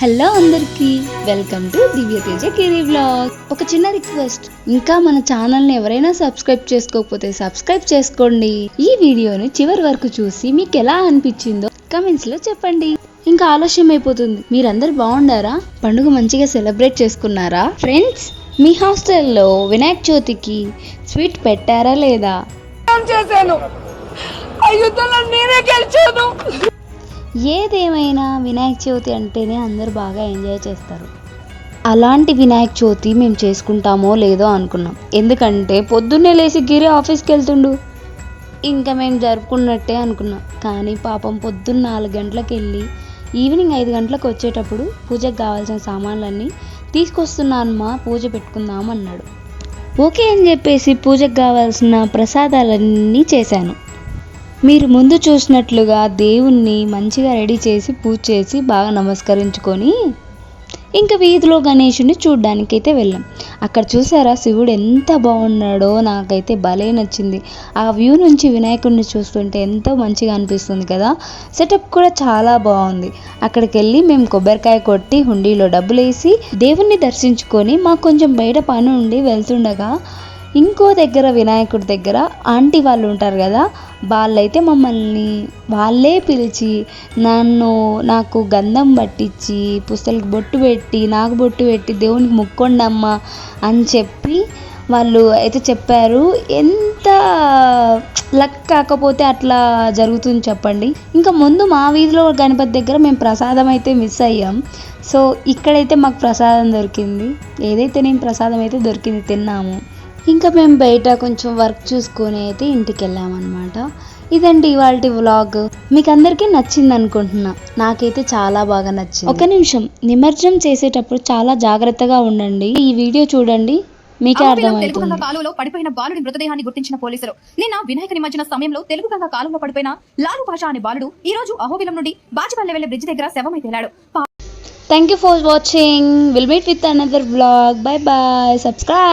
Hello అందరికీ, welcome to Divya Teja కిరీ vlog. ఒక చిన్న రిక్వెస్ట్, ఇంకా మన ఛానల్ని ఎవరైనా సబ్స్క్రైబ్ చేసుకోకపోతే సబ్స్క్రైబ్ చేసుకోండి. ఈ వీడియోని చివరి వరకు చూసి మీకు ఎలా అనిపించిందో కమెంట్స్లో చెప్పండి. ఇంకా ఆలస్యం అయిపోతుంది. మీరందరు బాగుండారా? పండుగ మంచిగా సెలబ్రేట్ చేసుకున్నారా? ఫ్రెండ్స్, మీ హాస్టల్లో వినాయక చవితికి స్వీట్ పెట్టారా లేదా? ఏదేమైనా వినాయక చవితి అంటేనే అందరూ బాగా ఎంజాయ్ చేస్తారు. అలాంటి వినాయక చవితి మేము చేసుకుంటామో లేదో అనుకున్నాం. ఎందుకంటే పొద్దున్నే లేచి గిరి ఆఫీస్కి వెళ్తుండు, ఇంకా మేము జరుపుకున్నట్టే అనుకున్నాం. కానీ పాపం పొద్దున్న 4 గంటలకు వెళ్ళి ఈవినింగ్ 5 గంటలకు వచ్చేటప్పుడు పూజకు కావాల్సిన సామాన్లన్నీ తీసుకొస్తున్నానమ్మా, పూజ పెట్టుకుందాం అన్నాడు. ఓకే అని చెప్పేసి పూజకు కావాల్సిన ప్రసాదాలన్నీ చేశాను. మీరు ముందు చూసినట్లుగా దేవుణ్ణి మంచిగా రెడీ చేసి పూజ చేసి బాగా నమస్కరించుకొని ఇంకా వీధిలో గణేషుని చూడ్డానికైతే వెళ్ళాం. అక్కడ చూసారా శివుడు ఎంత బాగున్నాడో, నాకైతే భలే నచ్చింది. ఆ వ్యూ నుంచి వినాయకుడిని చూస్తుంటే ఎంతో మంచిగా అనిపిస్తుంది కదా. సెటప్ కూడా చాలా బాగుంది. అక్కడికి వెళ్ళి మేము కొబ్బరికాయ కొట్టి హుండీలో డబ్బులు వేసి దేవుణ్ణి దర్శించుకొని మాకు కొంచెం బయట పని ఉండి వెళ్తుండగా ఇంకో దగ్గర వినాయకుడి దగ్గర ఆంటీ వాళ్ళు ఉంటారు కదా, వాళ్ళైతే మమ్మల్ని వాళ్ళే పిలిచి నాకు గంధం పట్టించి పుస్తలకు బొట్టు పెట్టి నాకు బొట్టు పెట్టి దేవునికి మొక్కండమ్మా అని చెప్పి వాళ్ళు అయితే చెప్పారు. ఎంత లక్ కాకపోతే అట్లా జరుగుతుంది చెప్పండి. ఇంకా ముందు మా వీధిలో గణపతి దగ్గర మేము ప్రసాదం అయితే మిస్ అయ్యాం. సో ఇక్కడైతే మాకు ప్రసాదం దొరికింది. ఏదైతే నేను ప్రసాదం అయితే దొరికింది, తిన్నాము. ఇంకా మేము బయట కొంచెం వర్క్ చూసుకొని అయితే ఇంటికి వెళ్ళామన్నమాట. ఇదండి ఇవాల్టి వ్లాగ్. మీకు అందరికీ నచ్చింది అనుకుంటున్నా. నాకైతే చాలా బాగా నచ్చింది. ఒక నిమిషం, నిమజ్జనం చేసేటప్పుడు చాలా జాగ్రత్తగా ఉండండి. ఈ వీడియో చూడండి, మీకే అర్థమవుతుంది. కాలువలో పడిపోయిన బాలుడి మృతదేహాన్ని గుర్తించిన పోలీసులు నిన్న వినాయక నిమజ్జన సమయంలో తెలుగు గంగ కాలువలో పడిపోయిన లాలు భాషా అనే బాలుడు ఈ రోజు అహోబిలం నుండి బాచిపల్లె వెళ్లే బ్రిడ్జ్ దగ్గర శవమై తేలాడు. Thank you for watching. Will meet with another vlog. Bye bye. Subscribe.